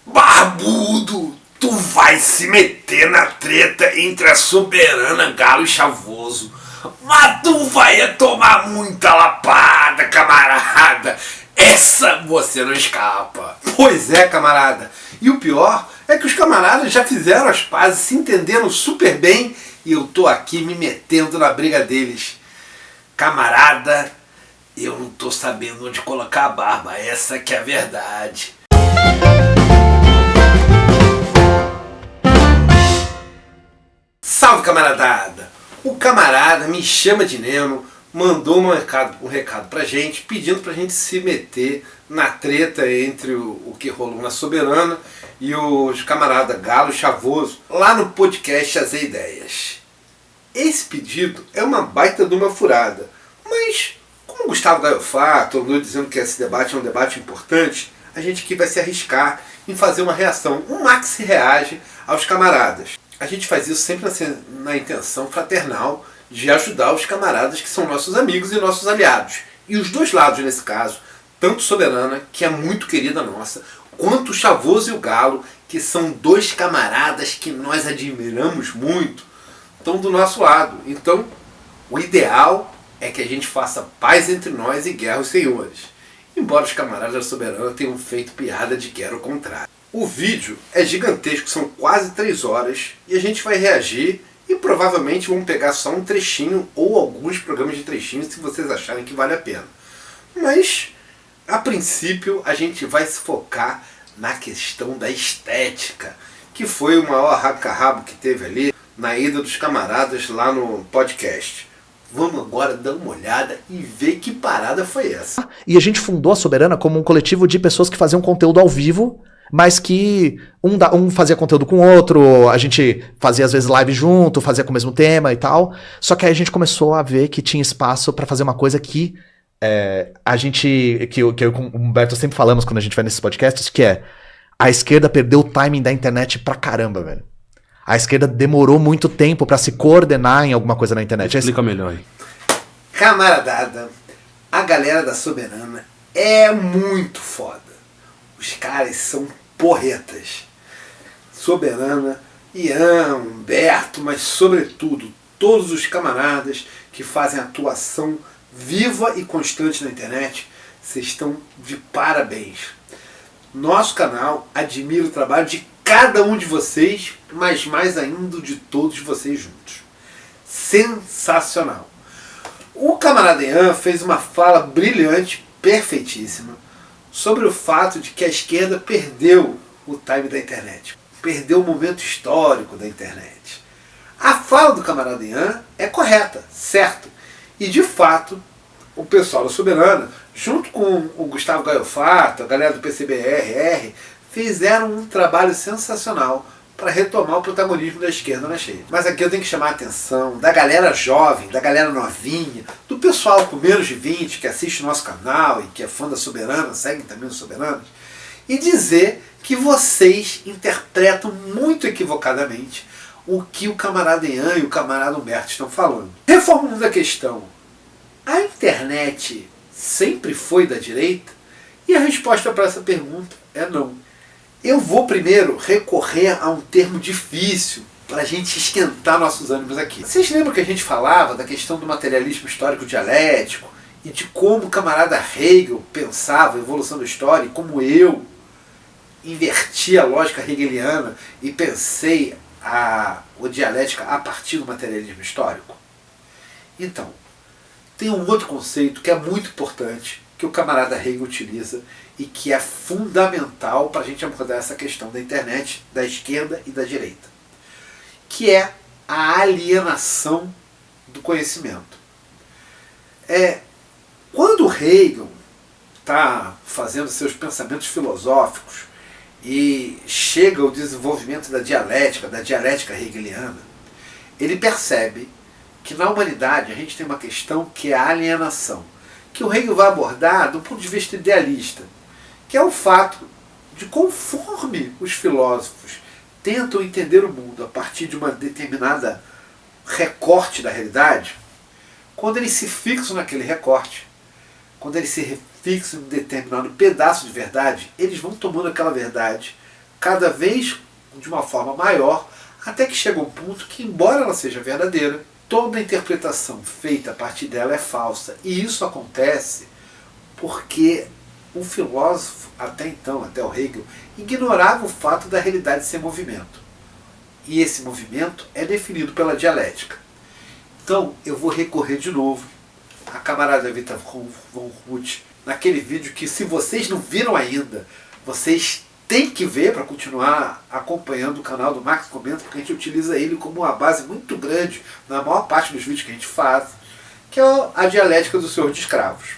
Barbudo, tu vai se meter na treta entre a Soberana, Galo e Chavoso. Mas tu vai tomar muita lapada, camarada. Essa você não escapa. Pois é, camarada. E o pior é que os camaradas já fizeram as pazes, se entendendo super bem, e eu tô aqui me metendo na briga deles. Camarada, eu não tô sabendo onde colocar a barba. Essa que é a verdade. Salve, camaradada! O camarada me chama de Nemo, mandou um recado pra gente, pedindo pra gente se meter na treta entre o que rolou na Soberana e os camaradas Galo e Chavoso, lá no podcast As Ideias. Esse pedido é uma baita de uma furada, mas como o Gustavo Gaiofato andou dizendo que esse debate é um debate importante, a gente aqui vai se arriscar em fazer uma reação, um maxi reage aos camaradas. A gente faz isso sempre na intenção fraternal de ajudar os camaradas que são nossos amigos e nossos aliados. E os dois lados nesse caso, tanto Soberana, que é muito querida nossa, quanto o Chavoso e o Galo, que são dois camaradas que nós admiramos muito, estão do nosso lado. Então, o ideal é que a gente faça paz entre nós e guerra aos senhores. Embora os camaradas da Soberana tenham feito piada de que era o contrário. O vídeo é gigantesco, são quase 3 horas, e a gente vai reagir e provavelmente vamos pegar só um trechinho ou alguns programas de trechinhos se vocês acharem que vale a pena. Mas, a princípio, a gente vai se focar na questão da estética, que foi o maior arranca-rabo que teve ali na ida dos camaradas lá no podcast. Vamos agora dar uma olhada e ver que parada foi essa. E a gente fundou a Soberana como um coletivo de pessoas que faziam conteúdo ao vivo, mas que um fazia conteúdo com o outro, a gente fazia às vezes live junto, fazia com o mesmo tema e tal. Só que aí a gente começou a ver que tinha espaço pra fazer uma coisa que eu com o Humberto sempre falamos quando a gente vai nesses podcasts, que é a esquerda perdeu o timing da internet pra caramba, velho. A esquerda demorou muito tempo pra se coordenar em alguma coisa na internet. Explica melhor aí. Camaradada, a galera da Soberana é muito foda. Os caras são porretas. Soberana, Ian, Humberto, mas sobretudo todos os camaradas que fazem atuação viva e constante na internet, vocês estão de parabéns. Nosso canal admira o trabalho de cada um de vocês, mas mais ainda de todos vocês juntos. Sensacional. O camarada Ian fez uma fala brilhante, perfeitíssima, sobre o fato de que a esquerda perdeu o time da internet. Perdeu o momento histórico da internet. A fala do camarada Ian é correta, certo? E de fato, o pessoal da Soberana, junto com o Gustavo Gaiofato, a galera do PCBRR, fizeram um trabalho sensacional para retomar o protagonismo da esquerda nas redes. Mas aqui eu tenho que chamar a atenção da galera jovem, da galera novinha, do pessoal com menos de 20 que assiste o nosso canal e que é fã da Soberana, seguem também os Soberanos, e dizer que vocês interpretam muito equivocadamente o que o camarada Ian e o camarada Humberto estão falando. Reformulando a questão, a internet sempre foi da direita? E a resposta para essa pergunta é não. Eu vou primeiro recorrer a um termo difícil para a gente esquentar nossos ânimos aqui. Vocês lembram que a gente falava da questão do materialismo histórico dialético e de como o camarada Hegel pensava a evolução da história e como eu inverti a lógica hegeliana e pensei a dialética a partir do materialismo histórico? Então, tem um outro conceito que é muito importante que o camarada Hegel utiliza e que é fundamental para a gente abordar essa questão da internet, da esquerda e da direita, que é a alienação do conhecimento. Quando Hegel está fazendo seus pensamentos filosóficos e chega ao desenvolvimento da dialética hegeliana, ele percebe que na humanidade a gente tem uma questão que é a alienação, que o Hegel vai abordar do ponto de vista idealista, que é o fato de, conforme os filósofos tentam entender o mundo a partir de uma determinada recorte da realidade, quando eles se fixam naquele recorte, quando eles se fixam em um determinado pedaço de verdade, eles vão tomando aquela verdade cada vez de uma forma maior, até que chega um ponto que, embora ela seja verdadeira, toda a interpretação feita a partir dela é falsa. E isso acontece porque o filósofo, até então, até o Hegel, ignorava o fato da realidade ser movimento. E esse movimento é definido pela dialética. Então, eu vou recorrer de novo à camarada Vita von Ruth, naquele vídeo que, se vocês não viram ainda, vocês têm que ver para continuar acompanhando o canal do Marx Comenta, porque a gente utiliza ele como uma base muito grande na maior parte dos vídeos que a gente faz, que é a dialética do senhor de escravos.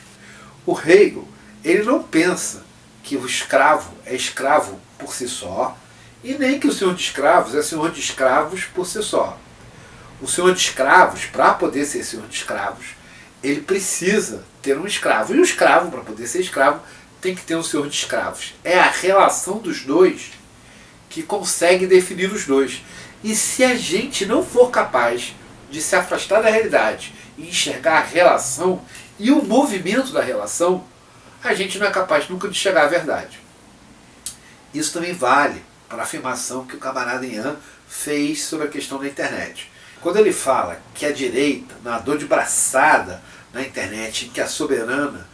O Hegel, ele não pensa que o escravo é escravo por si só, e nem que o senhor de escravos é senhor de escravos por si só. O senhor de escravos, para poder ser senhor de escravos, ele precisa ter um escravo. E o escravo, para poder ser escravo, tem que ter um senhor de escravos. É a relação dos dois que consegue definir os dois. E se a gente não for capaz de se afastar da realidade e enxergar a relação e o movimento da relação, a gente não é capaz nunca de chegar à verdade. Isso também vale para a afirmação que o camarada Ian fez sobre a questão da internet. Quando ele fala que a direita nadou de braçada na internet e que a Soberana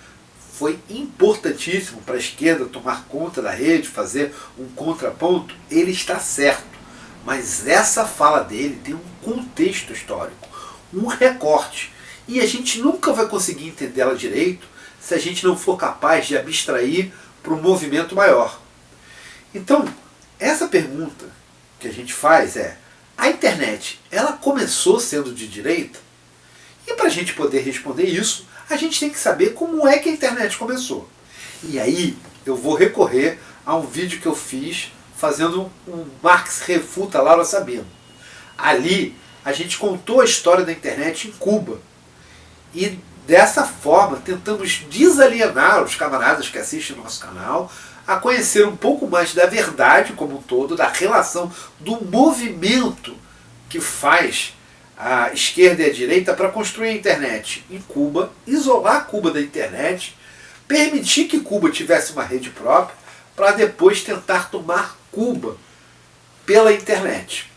foi importantíssimo para a esquerda tomar conta da rede, fazer um contraponto, ele está certo. Mas essa fala dele tem um contexto histórico, um recorte. E a gente nunca vai conseguir entendê-la direito se a gente não for capaz de abstrair para um movimento maior. Então, essa pergunta que a gente faz é: a internet, ela começou sendo de direita? E para a gente poder responder isso, a gente tem que saber como é que a internet começou. E aí eu vou recorrer a um vídeo que eu fiz fazendo um Marx refuta Laura Sabino. Ali a gente contou a história da internet em Cuba. E dessa forma tentamos desalienar os camaradas que assistem ao nosso canal a conhecer um pouco mais da verdade como um todo, da relação, do movimento que faz a esquerda e a direita para construir a internet em Cuba, isolar Cuba da internet, permitir que Cuba tivesse uma rede própria, para depois tentar tomar Cuba pela internet.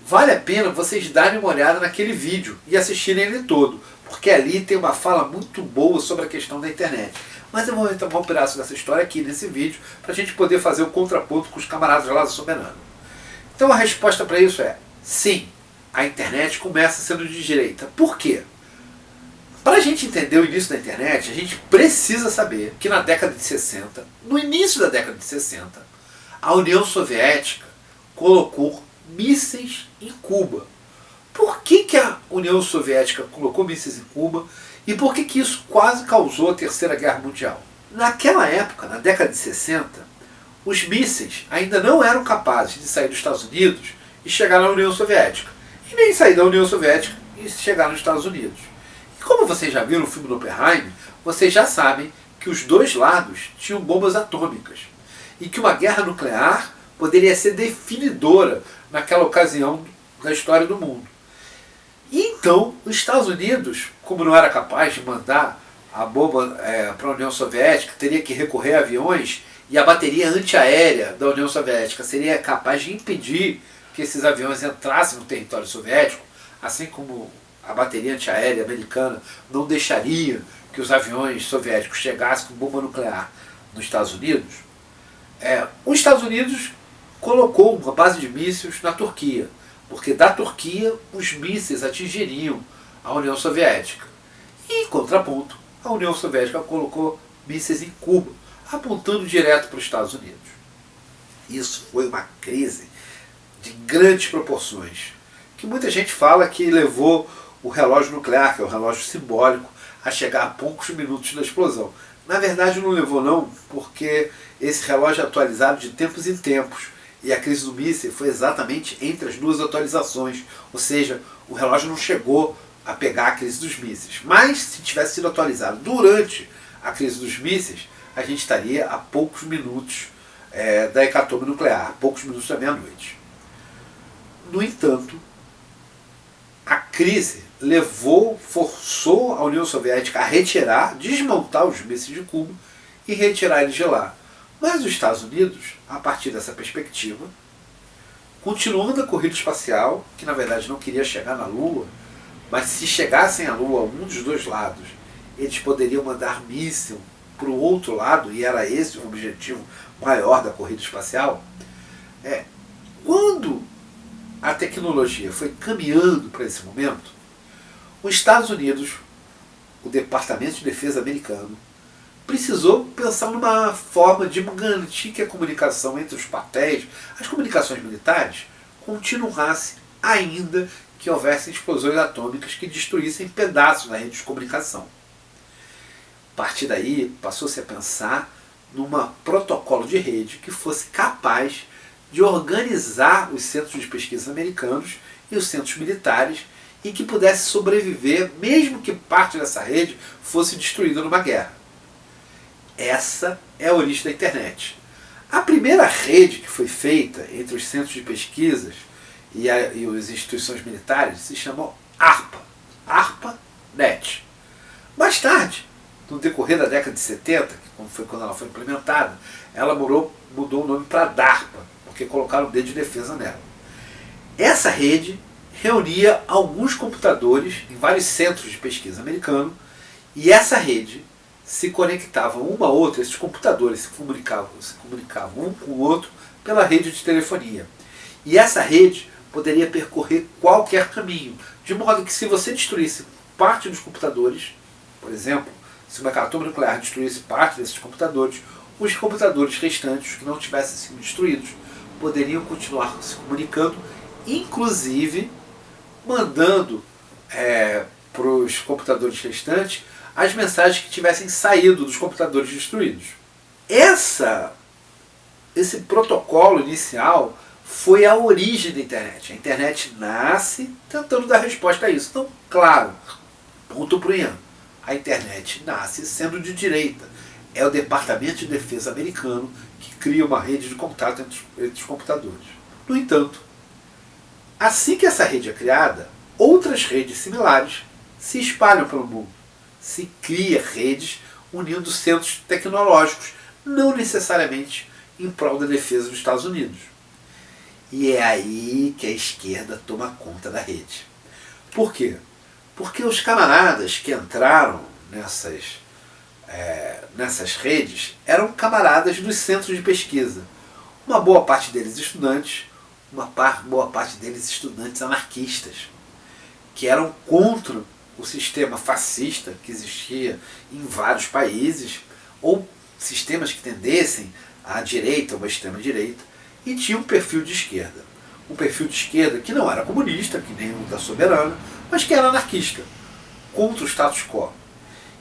Vale a pena vocês darem uma olhada naquele vídeo e assistirem ele todo, porque ali tem uma fala muito boa sobre a questão da internet. Mas eu vou tomar um pedaço dessa história aqui nesse vídeo para a gente poder fazer o contraponto com os camaradas lá da Soberana. Então a resposta para isso é: sim, a internet começa sendo de direita. Por quê? Para a gente entender o início da internet, a gente precisa saber que na década de 60, no início da década de 60, a União Soviética colocou mísseis em Cuba. Por que a União Soviética colocou mísseis em Cuba e por que isso quase causou a Terceira Guerra Mundial? Naquela época, na década de 60, os mísseis ainda não eram capazes de sair dos Estados Unidos e chegar na União Soviética, e nem sair da União Soviética e chegar nos Estados Unidos. E como vocês já viram o filme do Oppenheimer, vocês já sabem que os dois lados tinham bombas atômicas e que uma guerra nuclear poderia ser definidora naquela ocasião da história do mundo. E então, os Estados Unidos, como não era capaz de mandar a bomba para a União Soviética, teria que recorrer a aviões, e a bateria antiaérea da União Soviética seria capaz de impedir que esses aviões entrassem no território soviético, assim como a bateria antiaérea americana não deixaria que os aviões soviéticos chegassem com bomba nuclear nos Estados Unidos. Os Estados Unidos colocou uma base de mísseis na Turquia, porque da Turquia os mísseis atingiriam a União Soviética. E, em contraponto, a União Soviética colocou mísseis em Cuba, apontando direto para os Estados Unidos. Isso foi uma crise de grandes proporções, que muita gente fala que levou o relógio nuclear, que é o relógio simbólico, a chegar a poucos minutos da explosão. Na verdade não levou não, porque esse relógio é atualizado de tempos em tempos, e a crise do míssil foi exatamente entre as duas atualizações, ou seja, o relógio não chegou a pegar a crise dos mísseis. Mas se tivesse sido atualizado durante a crise dos mísseis, a gente estaria a poucos minutos da hecatombe nuclear, poucos minutos da meia-noite. No entanto, a crise forçou a União Soviética a retirar, desmontar os mísseis de Cuba e retirar eles de lá. Mas os Estados Unidos, a partir dessa perspectiva, continuando a corrida espacial, que na verdade não queria chegar na Lua, mas se chegassem à Lua, um dos dois lados, eles poderiam mandar míssil para o outro lado, e era esse o objetivo maior da corrida espacial. Quando a tecnologia foi caminhando para esse momento, os Estados Unidos, o Departamento de Defesa americano, precisou pensar numa forma de garantir que a comunicação entre os quartéis, as comunicações militares, continuasse ainda que houvessem explosões atômicas que destruíssem pedaços da rede de comunicação. A partir daí, passou-se a pensar num protocolo de rede que fosse capaz de organizar os centros de pesquisa americanos e os centros militares e que pudesse sobreviver, mesmo que parte dessa rede fosse destruída numa guerra. Essa é a origem da internet. A primeira rede que foi feita entre os centros de pesquisas e as instituições militares se chamou ARPA, ARPANET. Mais tarde, no decorrer da década de 70, que foi quando ela foi implementada, ela mudou o nome para DARPA, porque colocaram o D de defesa nela. Essa rede reunia alguns computadores em vários centros de pesquisa americanos, e essa rede se conectava uma a outra, esses computadores se comunicavam um com o outro pela rede de telefonia. E essa rede poderia percorrer qualquer caminho, de modo que se você destruísse parte dos computadores, por exemplo, se uma catástrofe nuclear destruísse parte desses computadores, os computadores restantes que não tivessem sido destruídos poderiam continuar se comunicando, inclusive mandando para os computadores restantes as mensagens que tivessem saído dos computadores destruídos. Esse protocolo inicial foi a origem da internet. A internet nasce tentando dar resposta a isso. Então, claro, ponto pro Ian, a internet nasce sendo de direita. É o Departamento de Defesa americano que cria uma rede de contato entre os computadores. No entanto, assim que essa rede é criada, outras redes similares se espalham pelo mundo. Se cria redes unindo centros tecnológicos, não necessariamente em prol da defesa dos Estados Unidos. E é aí que a esquerda toma conta da rede. Por quê? Porque os camaradas que entraram nessas redes eram camaradas dos centros de pesquisa. Uma boa parte deles estudantes, boa parte deles estudantes anarquistas, que eram contra o sistema fascista que existia em vários países, ou sistemas que tendessem à direita ou à extrema-direita, e tinha um perfil de esquerda. Um perfil de esquerda que não era comunista, que nem o da Soberana, mas que era anarquista, contra o status quo.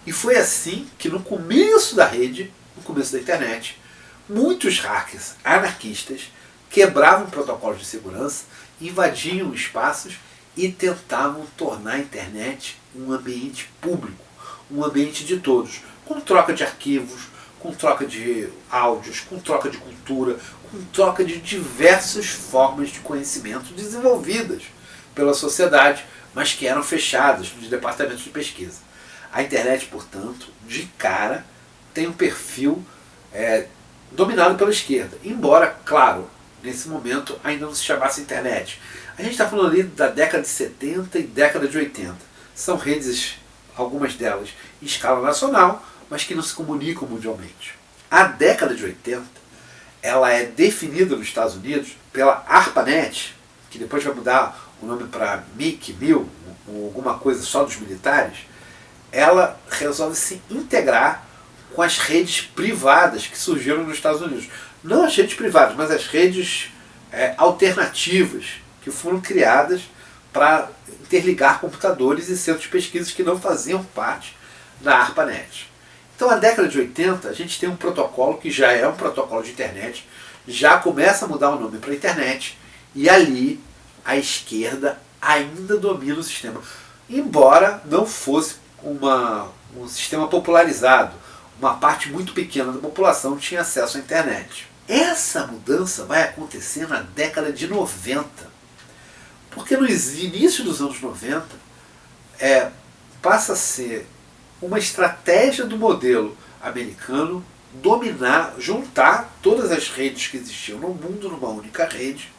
E foi assim que no começo da rede, no começo da internet, muitos hackers anarquistas quebravam protocolos de segurança, invadiam espaços e tentavam tornar a internet um ambiente público, um ambiente de todos, com troca de arquivos, com troca de áudios, com troca de cultura, com troca de diversas formas de conhecimento desenvolvidas pela sociedade, mas que eram fechadas nos departamentos de pesquisa. A internet, portanto, de cara, tem um perfil dominado pela esquerda, embora, claro, nesse momento ainda não se chamasse internet. A gente está falando ali da década de 70 e década de 80. São redes, algumas delas, em escala nacional, mas que não se comunicam mundialmente. A década de 80, ela é definida nos Estados Unidos pela ARPANET, que depois vai mudar o nome para MIC-1000, ou alguma coisa só dos militares. Ela resolve se integrar com as redes privadas que surgiram nos Estados Unidos. Não as redes privadas, mas as redes alternativas que foram criadas para interligar computadores e centros de pesquisa que não faziam parte da ARPANET. Então, na década de 80, a gente tem um protocolo que já é um protocolo de internet, já começa a mudar o nome para internet, e ali a esquerda ainda domina o sistema. Embora não fosse um sistema popularizado, uma parte muito pequena da população tinha acesso à internet. Essa mudança vai acontecer na década de 90, porque no início dos anos 90 passa a ser uma estratégia do modelo americano dominar, juntar todas as redes que existiam no mundo numa única rede,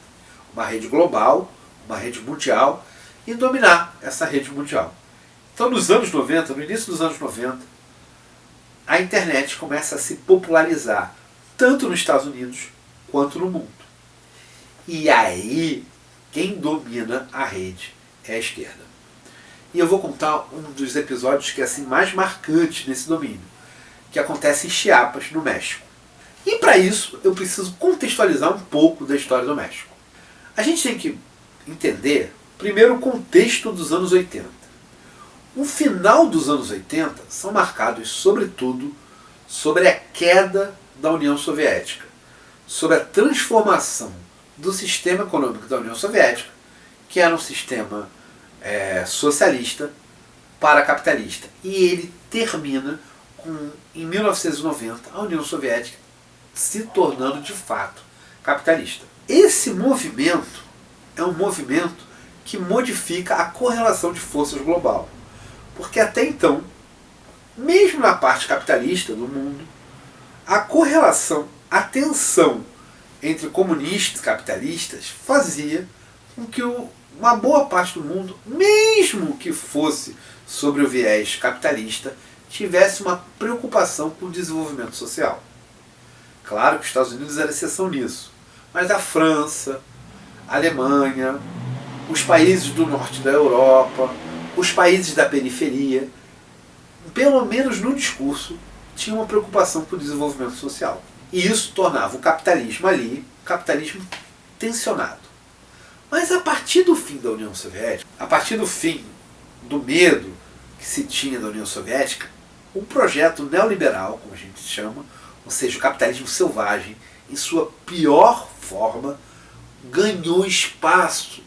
uma rede global, uma rede mundial, e dominar essa rede mundial. Então, nos anos 90, no início dos anos 90, a internet começa a se popularizar, tanto nos Estados Unidos quanto no mundo. E aí, quem domina a rede é a esquerda. E eu vou contar um dos episódios que é assim, mais marcantes nesse domínio, que acontece em Chiapas, no México. E para isso, eu preciso contextualizar um pouco da história do México. A gente tem que entender, primeiro, o contexto dos anos 80. O final dos anos 80 são marcados, sobretudo, sobre a queda da União Soviética, sobre a transformação do sistema econômico da União Soviética, que era um sistema socialista, para capitalista. E ele termina com, em 1990, a União Soviética se tornando de fato capitalista. Esse movimento é um movimento que modifica a correlação de forças global. Porque até então, mesmo na parte capitalista do mundo, a correlação, a tensão entre comunistas e capitalistas fazia com que uma boa parte do mundo, mesmo que fosse sobre o viés capitalista, tivesse uma preocupação com o desenvolvimento social. Claro que os Estados Unidos era exceção nisso, mas a França, a Alemanha, os países do norte da Europa, os países da periferia, pelo menos no discurso, tinham uma preocupação com o desenvolvimento social. E isso tornava o capitalismo ali, capitalismo tensionado. Mas a partir do fim da União Soviética, a partir do fim do medo que se tinha da União Soviética, um projeto neoliberal, como a gente chama, ou seja, o capitalismo selvagem, em sua pior forma, ganhou espaço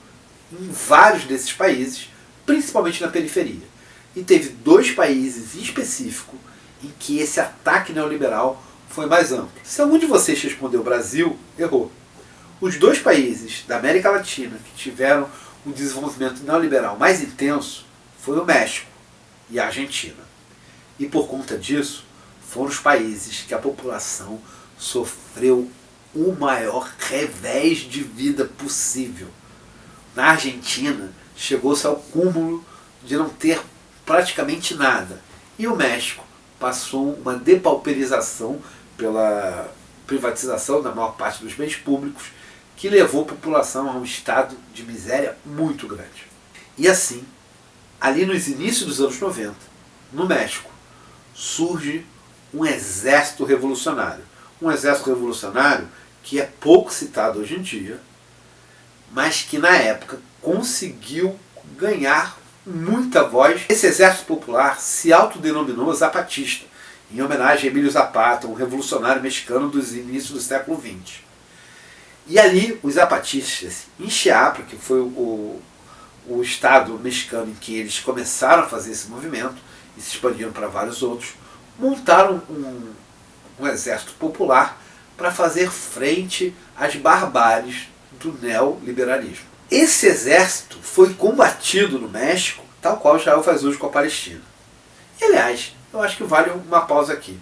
em vários desses países, principalmente na periferia. E teve 2 países em específico em que esse ataque neoliberal foi mais amplo. Se algum de vocês respondeu Brasil, errou. Os 2 países da América Latina que tiveram um desenvolvimento neoliberal mais intenso foi o México e a Argentina. E por conta disso, foram os países que a população sofreu o maior revés de vida possível. Na Argentina, chegou-se ao cúmulo de não ter praticamente nada. E o México passou uma depauperização pela privatização da maior parte dos bens públicos, que levou a população a um estado de miséria muito grande. E assim, ali nos inícios dos anos 90, no México, surge um exército revolucionário. Um exército revolucionário que é pouco citado hoje em dia, mas que na época conseguiu ganhar muita voz. Esse exército popular se autodenominou Zapatista, em homenagem a Emílio Zapata, um revolucionário mexicano dos inícios do século XX. E ali os zapatistas, em Chiapas, que foi o estado mexicano em que eles começaram a fazer esse movimento, e se expandiram para vários outros, montaram um exército popular para fazer frente às barbáries do neoliberalismo. Esse exército foi combatido no México, tal qual Israel faz hoje com a Palestina. E, aliás, eu acho que vale uma pausa aqui.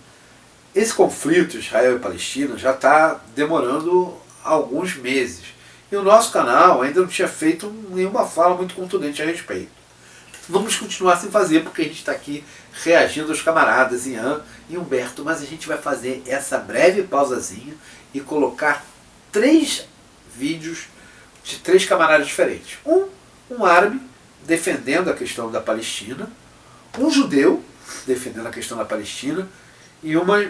Esse conflito Israel e Palestina já está demorando alguns meses. E o nosso canal ainda não tinha feito nenhuma fala muito contundente a respeito. Vamos continuar sem fazer, porque a gente está aqui reagindo aos camaradas Ian e Humberto, mas a gente vai fazer essa breve pausazinha e colocar 3 vídeos de 3 camaradas diferentes. Um árabe defendendo a questão da Palestina, um judeu defendendo a questão da Palestina e uma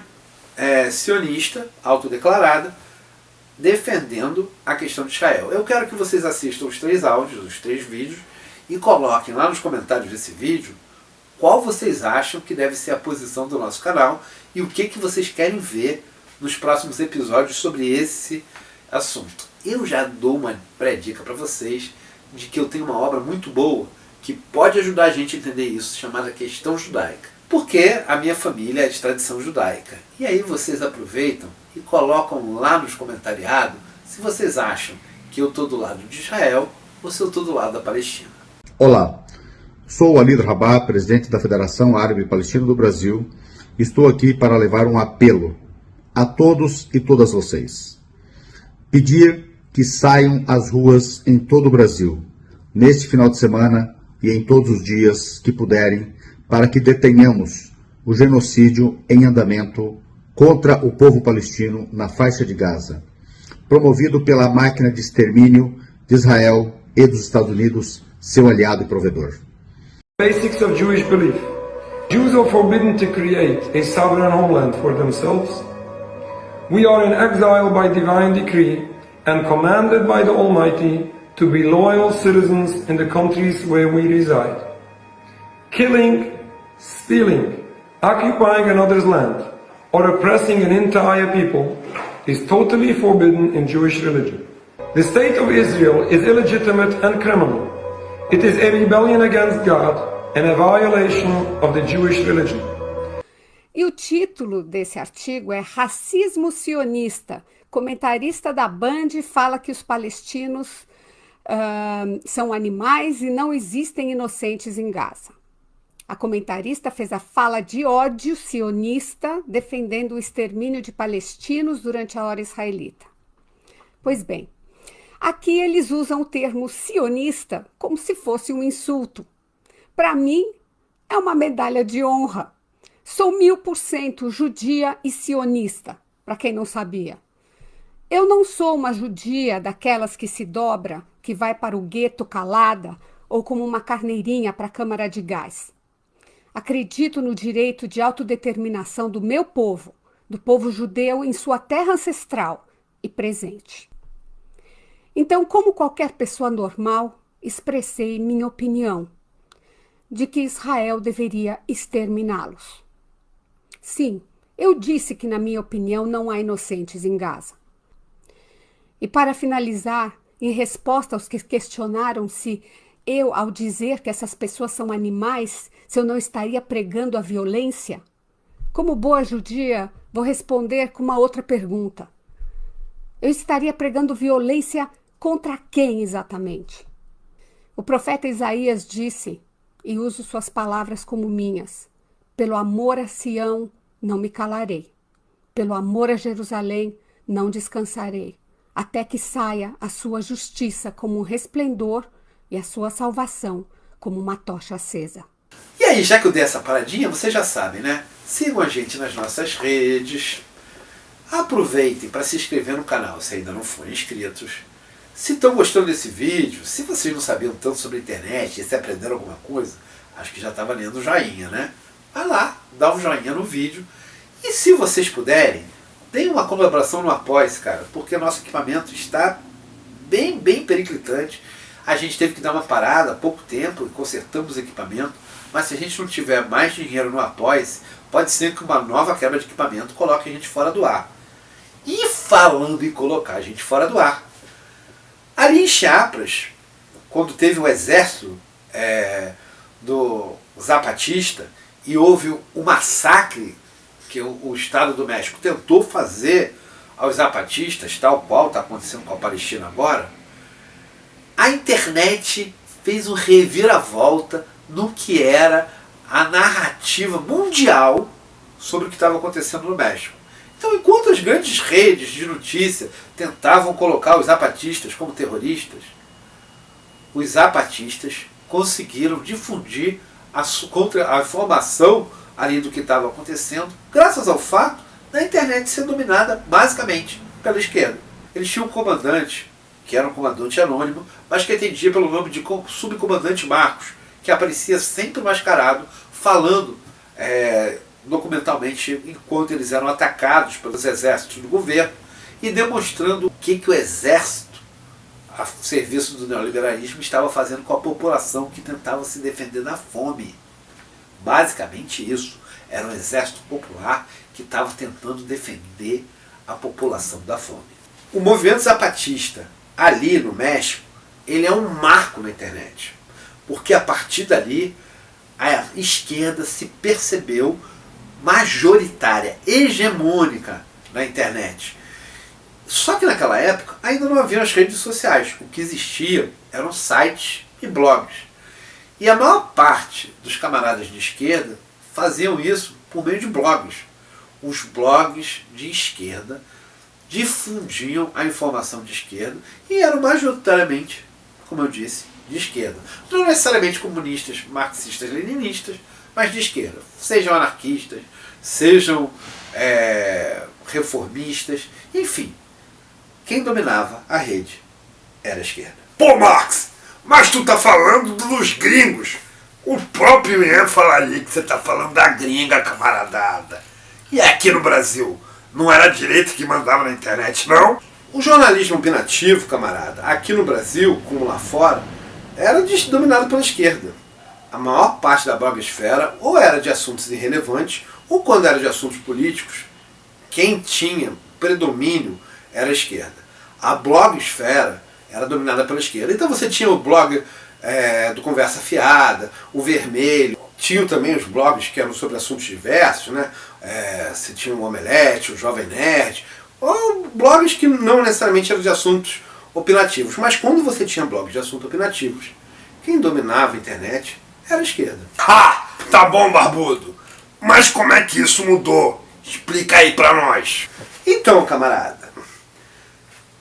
sionista autodeclarada defendendo a questão de Israel. Eu quero que vocês assistam os 3 áudios, os 3 vídeos, e coloquem lá nos comentários desse vídeo qual vocês acham que deve ser a posição do nosso canal e o que vocês querem ver nos próximos episódios sobre esse assunto. Eu já dou uma pré-dica para vocês de que eu tenho uma obra muito boa que pode ajudar a gente a entender isso, chamada Questão Judaica. Porque a minha família é de tradição judaica. E aí vocês aproveitam e colocam lá nos comentariados se vocês acham que eu estou do lado de Israel ou se eu estou do lado da Palestina. Olá, sou o Walid Rabah, presidente da Federação Árabe Palestina do Brasil. Estou aqui para levar um apelo a todos e todas vocês. Pedir que saiam às ruas em todo o Brasil, neste final de semana e em todos os dias que puderem, para que detenhamos o genocídio em andamento contra o povo palestino na faixa de Gaza, promovido pela máquina de extermínio de Israel e dos Estados Unidos, seu aliado e provedor. Basics of Jewish belief. Jews are forbidden to create a sovereign homeland for themselves. We are in exile by divine decree and commanded by the Almighty to be loyal citizens in the countries where we reside. Killing, stealing, occupying another's land, or oppressing an entire people is totally forbidden in Jewish religion. The state of Israel is illegitimate and criminal. It is a rebellion against God and a violation of the Jewish religion. E o título desse artigo é Racismo Sionista. Comentarista da Band fala que os palestinos são animais e não existem inocentes em Gaza. A comentarista fez a fala de ódio sionista, defendendo o extermínio de palestinos durante a hora israelita. Pois bem, aqui eles usam o termo sionista como se fosse um insulto. Para mim, é uma medalha de honra. Sou 1000% judia e sionista, para quem não sabia. Eu não sou uma judia daquelas que se dobra, que vai para o gueto calada ou como uma carneirinha para a câmara de gás. Acredito no direito de autodeterminação do meu povo, do povo judeu em sua terra ancestral e presente. Então, como qualquer pessoa normal, expressei minha opinião de que Israel deveria exterminá-los. Sim, eu disse que, na minha opinião, não há inocentes em Gaza. E para finalizar, em resposta aos que questionaram se eu, ao dizer que essas pessoas são animais, se eu não estaria pregando a violência, como boa judia, vou responder com uma outra pergunta. Eu estaria pregando violência contra quem exatamente? O profeta Isaías disse, e uso suas palavras como minhas, pelo amor a Sião não me calarei, pelo amor a Jerusalém não descansarei, até que saia a sua justiça como um resplendor e a sua salvação como uma tocha acesa. E aí, já que eu dei essa paradinha, vocês já sabem, né? Sigam a gente nas nossas redes. Aproveitem para se inscrever no canal se ainda não forem inscritos. Se estão gostando desse vídeo, se vocês não sabiam tanto sobre a internet e se aprenderam alguma coisa, acho que já está valendo o joinha, né? Vai lá, dá um joinha no vídeo. E se vocês puderem, deem uma colaboração no Apoia-se, cara, porque nosso equipamento está bem periclitante. A gente teve que dar uma parada há pouco tempo e consertamos o equipamento, mas se a gente não tiver mais dinheiro no Apoia-se, pode ser que uma nova quebra de equipamento coloque a gente fora do ar. E falando em colocar a gente fora do ar, ali em Chiapas, quando teve o exército do Zapatista e houve o massacre que o Estado do México tentou fazer aos zapatistas, tal qual está acontecendo com a Palestina agora, a internet fez um reviravolta no que era a narrativa mundial sobre o que estava acontecendo no México. Então, enquanto as grandes redes de notícia tentavam colocar os zapatistas como terroristas, os zapatistas conseguiram difundir a informação ali do que estava acontecendo, graças ao fato da internet ser dominada basicamente pela esquerda. Eles tinham um comandante, que era um comandante anônimo, mas que atendia pelo nome de subcomandante Marcos, que aparecia sempre mascarado, falando documentalmente enquanto eles eram atacados pelos exércitos do governo e demonstrando o que o exército, a serviço do neoliberalismo, estava fazendo com a população que tentava se defender da fome. Basicamente isso, era um exército popular que estava tentando defender a população da fome. O movimento zapatista ali no México, ele é um marco na internet, porque a partir dali a esquerda se percebeu majoritária, hegemônica na internet. Só que naquela época ainda não havia as redes sociais. O que existia eram sites e blogs. E a maior parte dos camaradas de esquerda faziam isso por meio de blogs. os blogs de esquerda difundiam a informação de esquerda e eram majoritariamente, como eu disse, de esquerda. Não necessariamente comunistas, marxistas, leninistas, mas de esquerda. Sejam anarquistas, sejam reformistas, enfim. Quem dominava a rede era a esquerda. Pô, Marx, mas tu tá falando dos gringos. O próprio Ian falaria que você tá falando da gringa, camaradada. E aqui no Brasil, não era a direita que mandava na internet, não? O jornalismo opinativo, camarada, aqui no Brasil, como lá fora, era dominado pela esquerda. A maior parte da blogosfera ou era de assuntos irrelevantes, ou quando era de assuntos políticos, quem tinha predomínio era a esquerda. A blogosfera era dominada pela esquerda. Então você tinha o blog do Conversa Fiada, o Vermelho, tinha também os blogs que eram sobre assuntos diversos, né? Você tinha o Omelete, o Jovem Nerd, ou blogs que não necessariamente eram de assuntos opinativos. Mas quando você tinha blogs de assuntos opinativos, quem dominava a internet era a esquerda. Ah, tá bom, barbudo. Mas como é que isso mudou? Explica aí pra nós. Então, camarada,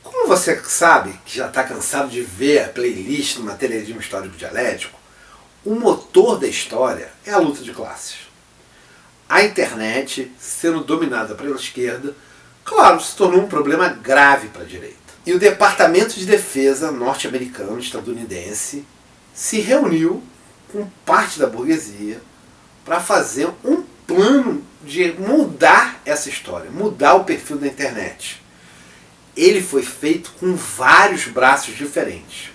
como você sabe que já está cansado de ver a playlist no materialismo histórico dialético, o motor da história é a luta de classes. A internet, sendo dominada pela esquerda, claro, se tornou um problema grave para a direita. E o Departamento de Defesa norte-americano, estadunidense, se reuniu com parte da burguesia para fazer um plano de mudar essa história, mudar o perfil da internet. Ele foi feito com vários braços diferentes.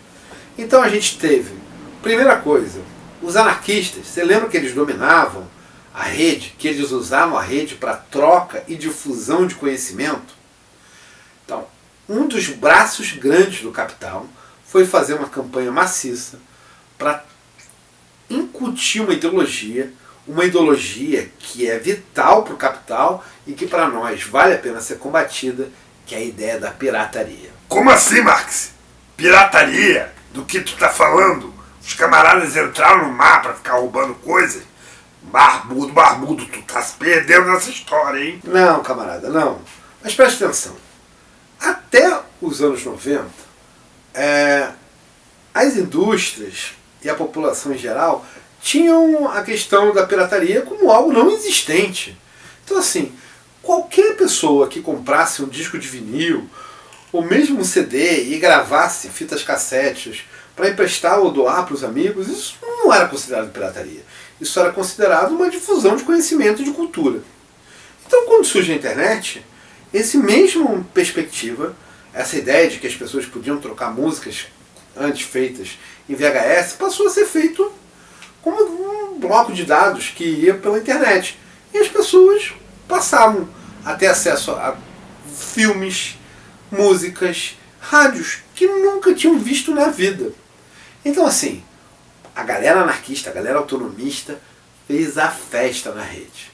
Então a gente teve, primeira coisa, os anarquistas. Você lembra que eles dominavam a rede, que eles usavam a rede para troca e difusão de conhecimento? Então, um dos braços grandes do capital foi fazer uma campanha maciça para incutir uma ideologia que é vital para o capital e que para nós vale a pena ser combatida, que é a ideia da pirataria. Como assim, Marx? Pirataria? Do que tu tá falando? Os camaradas entraram no mar pra ficar roubando coisas? Barbudo, tu tá se perdendo nessa história, hein? Não, camarada, não. Mas preste atenção. Até os anos 90, as indústrias e a população em geral tinham a questão da pirataria como algo não existente. Então, assim, qualquer pessoa que comprasse um disco de vinil, ou mesmo um CD, e gravasse fitas cassetes para emprestar ou doar para os amigos, isso não era considerado pirataria. Isso era considerado uma difusão de conhecimento e de cultura. Então, quando surge a internet, esse mesmo perspectiva, essa ideia de que as pessoas podiam trocar músicas antes feitas em VHS, passou a ser feito como um bloco de dados que ia pela internet. E as pessoas passavam a ter acesso a filmes, músicas, rádios que nunca tinham visto na vida. Então, assim, a galera anarquista, a galera autonomista fez a festa na rede.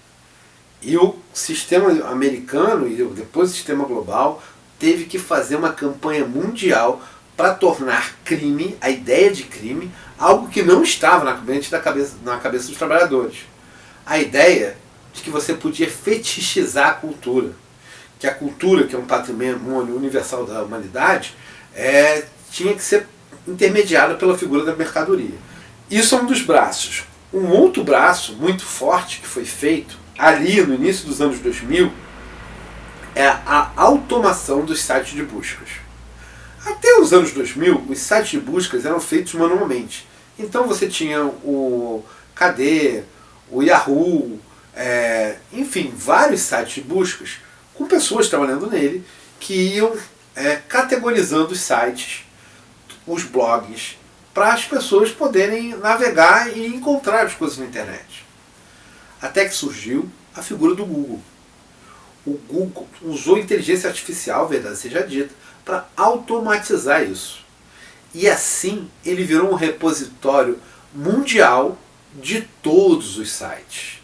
E o sistema americano e depois o sistema global teve que fazer uma campanha mundial para tornar crime, a ideia de crime, algo que não estava na cabeça dos trabalhadores. A ideia de que você podia fetichizar a cultura. Que a cultura, que é um patrimônio universal da humanidade, tinha que ser intermediada pela figura da mercadoria. Isso é um dos braços. Um outro braço muito forte que foi feito ali no início dos anos 2000 é a automação dos sites de buscas. Até os anos 2000, os sites de buscas eram feitos manualmente. Então você tinha o KD, o Yahoo, enfim, vários sites de buscas com pessoas trabalhando nele que iam categorizando os sites, os blogs, para as pessoas poderem navegar e encontrar as coisas na internet. Até que surgiu a figura do Google. O Google usou inteligência artificial, verdade seja dita, para automatizar isso. E assim ele virou um repositório mundial de todos os sites.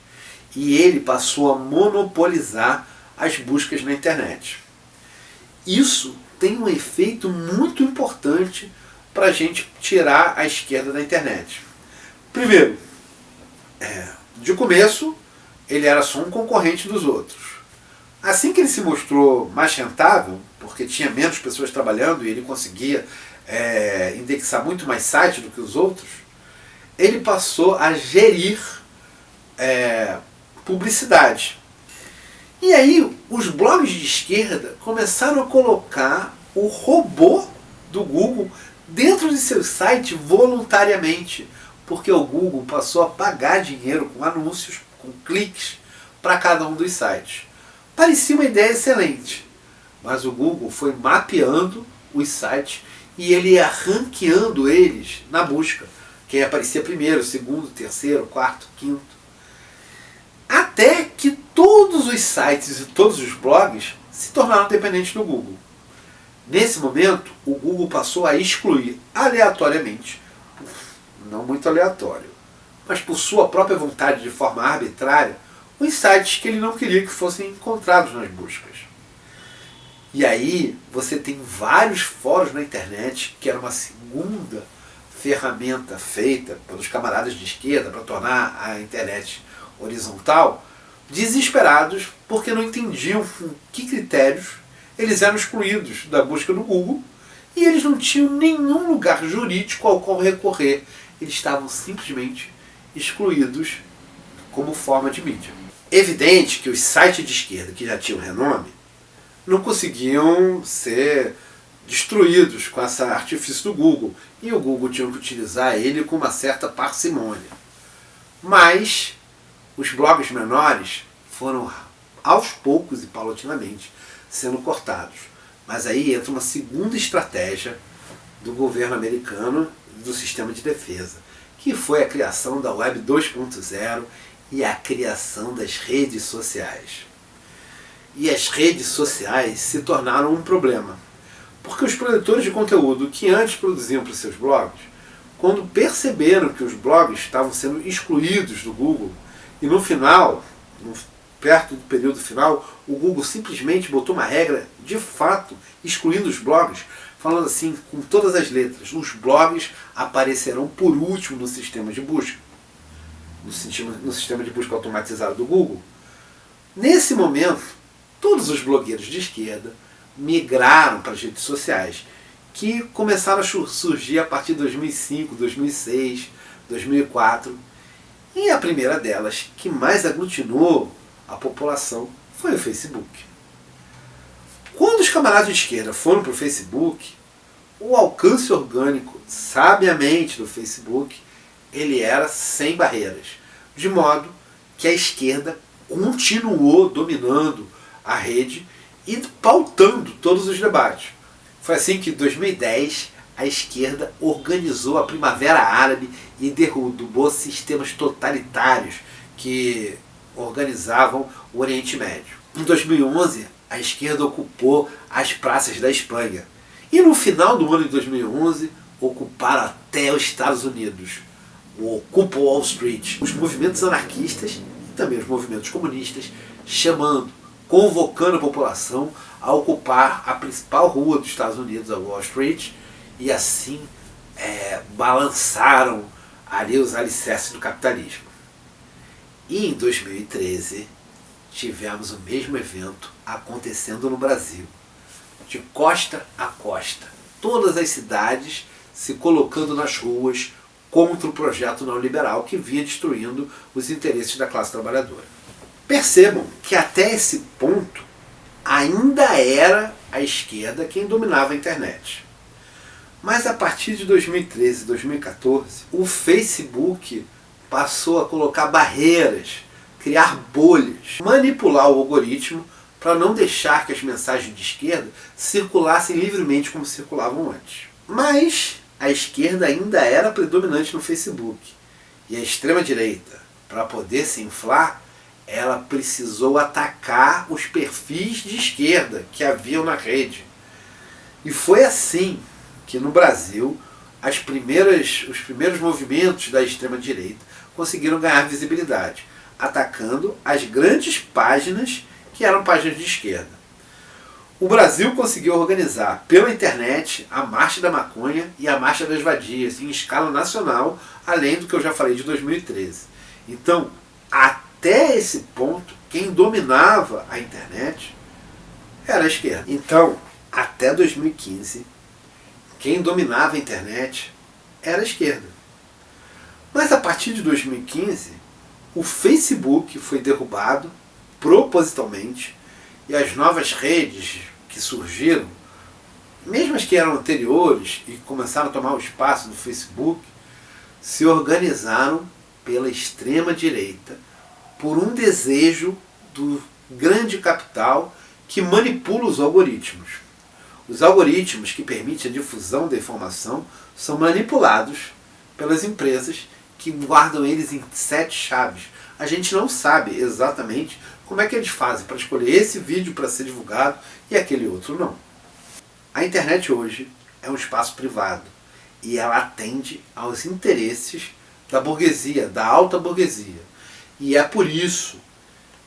E ele passou a monopolizar as buscas na internet. Isso tem um efeito muito importante para a gente tirar a esquerda da internet. Primeiro, de começo, ele era só um concorrente dos outros. Assim que ele se mostrou mais rentável, porque tinha menos pessoas trabalhando e ele conseguia indexar muito mais sites do que os outros, ele passou a gerir publicidade. E aí os blogs de esquerda começaram a colocar o robô do Google dentro de seu site voluntariamente, porque o Google passou a pagar dinheiro com anúncios, com cliques, para cada um dos sites. Parecia uma ideia excelente, mas o Google foi mapeando os sites e ele ia ranqueando eles na busca. Quem aparecia primeiro, segundo, terceiro, quarto, quinto. Até que todos os sites e todos os blogs se tornaram dependentes do Google. Nesse momento, o Google passou a excluir aleatoriamente, não muito aleatório, mas por sua própria vontade de forma arbitrária, os sites que ele não queria que fossem encontrados nas buscas. E aí você tem vários fóruns na internet, que era uma segunda ferramenta feita pelos camaradas de esquerda para tornar a internet horizontal, desesperados porque não entendiam com que critérios eles eram excluídos da busca do Google e eles não tinham nenhum lugar jurídico ao qual recorrer. Eles estavam simplesmente excluídos como forma de mídia. Evidente que os sites de esquerda que já tinham renome não conseguiam ser destruídos com esse artifício do Google e o Google tinha que utilizar ele com uma certa parcimônia. Mas os blogs menores foram aos poucos e paulatinamente sendo cortados. Mas aí entra uma segunda estratégia do governo americano e do sistema de defesa, que foi a criação da Web 2.0 e a criação das redes sociais. E as redes sociais se tornaram um problema, porque os produtores de conteúdo que antes produziam para os seus blogs, quando perceberam que os blogs estavam sendo excluídos do Google, e no final, perto do período final, o Google simplesmente botou uma regra, de fato, excluindo os blogs, falando assim, com todas as letras, os blogs aparecerão por último no sistema de busca, no sistema de busca automatizado do Google. Nesse momento, todos os blogueiros de esquerda migraram para as redes sociais, que começaram a surgir a partir de 2005, 2006, 2004. E a primeira delas, que mais aglutinou a população, foi o Facebook. Quando os camaradas de esquerda foram para o Facebook, o alcance orgânico, sabiamente, do Facebook, ele era sem barreiras. De modo que a esquerda continuou dominando a rede e pautando todos os debates. Foi assim que, em 2010, a esquerda organizou a Primavera Árabe e derrubou sistemas totalitários que organizavam o Oriente Médio. Em 2011, a esquerda ocupou as praças da Espanha. E no final do ano de 2011, ocuparam até os Estados Unidos. O Occupy Wall Street. Os movimentos anarquistas e também os movimentos comunistas convocando a população a ocupar a principal rua dos Estados Unidos, a Wall Street, e assim balançaram ali os alicerces do capitalismo. E em 2013 tivemos o mesmo evento acontecendo no Brasil, de costa a costa, todas as cidades se colocando nas ruas contra o projeto neoliberal que vinha destruindo os interesses da classe trabalhadora. Percebam que até esse ponto ainda era a esquerda quem dominava a internet. Mas a partir de 2013 e 2014, o Facebook passou a colocar barreiras, criar bolhas, manipular o algoritmo para não deixar que as mensagens de esquerda circulassem livremente como circulavam antes. Mas a esquerda ainda era predominante no Facebook. E a extrema-direita, para poder se inflar, ela precisou atacar os perfis de esquerda que haviam na rede. E foi assim que no Brasil os primeiros movimentos da extrema-direita conseguiram ganhar visibilidade, atacando as grandes páginas que eram páginas de esquerda. O Brasil conseguiu organizar pela internet a Marcha da Maconha e a Marcha das Vadias em escala nacional, além do que eu já falei de 2013. Então, até esse ponto, quem dominava a internet era a esquerda. Então, até 2015, quem dominava a internet era a esquerda. Mas a partir de 2015, o Facebook foi derrubado propositalmente e as novas redes que surgiram, mesmo as que eram anteriores e começaram a tomar o espaço do Facebook, se organizaram pela extrema-direita por um desejo do grande capital que manipula os algoritmos. Os algoritmos que permitem a difusão da informação são manipulados pelas empresas que guardam eles em 7 chaves. A gente não sabe exatamente como é que eles fazem para escolher esse vídeo para ser divulgado e aquele outro não. A internet hoje é um espaço privado e ela atende aos interesses da burguesia, da alta burguesia. E é por isso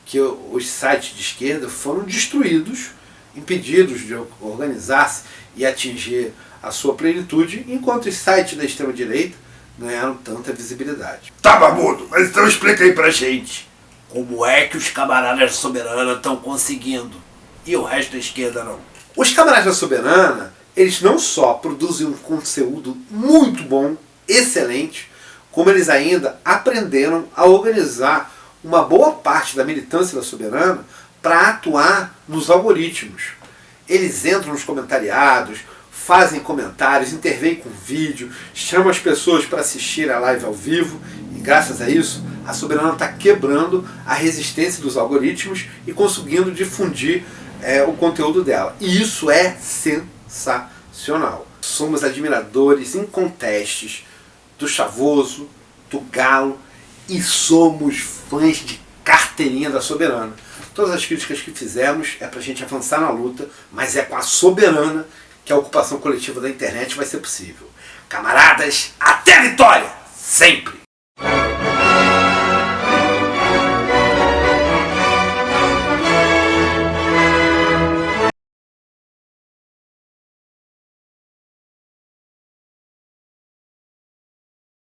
que os sites de esquerda foram destruídos, impedidos de organizar-se e atingir a sua plenitude, enquanto os sites da extrema-direita ganharam tanta visibilidade. Tá, Barbudo, mas então explica aí pra gente. Como é que os camaradas da Soberana estão conseguindo e o resto da esquerda não? Os camaradas da Soberana, eles não só produzem um conteúdo muito bom, excelente, como eles ainda aprenderam a organizar uma boa parte da militância da Soberana para atuar nos algoritmos. Eles entram nos comentariados, fazem comentários, intervêm com vídeo, chamam as pessoas para assistir a live ao vivo e graças a isso a Soberana está quebrando a resistência dos algoritmos e conseguindo difundir o conteúdo dela. E isso é sensacional. Somos admiradores incontestes do Chavoso, do Galo e somos fãs de carteirinha da Soberana. Todas as críticas que fizemos é para a gente avançar na luta, mas é com a Soberana que a ocupação coletiva da internet vai ser possível. Camaradas, até a vitória! Sempre!